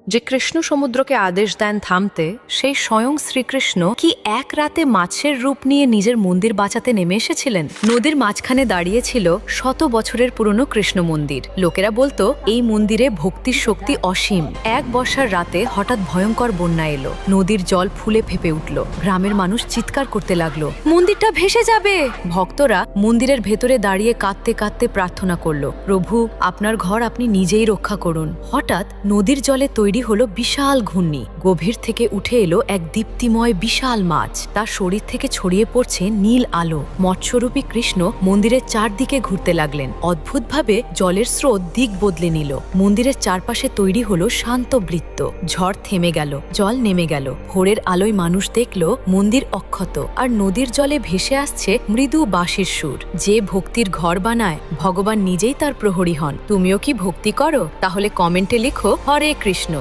যে কৃষ্ণ সমুদ্রকে আদেশ দেন থামতে, সেই স্বয়ং শ্রীকৃষ্ণ কি এক রাতে মাছের রূপ নিয়ে নিজের মন্দির বাঁচাতে নেমে এসেছিলেন? নদীর মাঝখানে দাঁড়িয়েছিল শত বছরের পুরনো কৃষ্ণ মন্দির। লোকেরা বলতো এই মন্দিরে ভক্তির শক্তি অসীম। এক বর্ষার রাতে হঠাৎ ভয়ঙ্কর বন্যা এলো। নদীর জল ফুলে ফেপে উঠল। গ্রামের মানুষ চিৎকার করতে লাগলো, মন্দিরটা ভেসে যাবে। ভক্তরা মন্দিরের ভেতরে দাঁড়িয়ে কাঁদতে কাঁদতে প্রার্থনা করলো, প্রভু আপনার ঘর আপনি নিজেই রক্ষা করুন। হঠাৎ নদীর জলে তৈরি হলো বিশাল ঘূর্ণি। গভীর থেকে উঠে এলো এক দীপ্তিময় বিশাল মাছ। তার শরীর থেকে ছড়িয়ে পড়ছে নীল আলো। মৎস্যরূপী কৃষ্ণ মন্দিরের চারদিকে ঘুরতে লাগলেন। অদ্ভুতভাবে জলের স্রোত দিক বদলে নিল। মন্দিরের চারপাশে তৈরি হলো শান্ত বৃত্ত। ঝড় থেমে গেল, জল নেমে গেল। ভোরের আলোয় মানুষ দেখল মন্দির অক্ষত, আর নদীর জলে ভেসে আসছে মৃদু বাঁশির সুর। যে ভক্তির ঘর বানায়, ভগবান নিজেই তার প্রহরী হন। তুমিও কি ভক্তি করো? তাহলে কমেন্টে লিখো হরে কৃষ্ণ।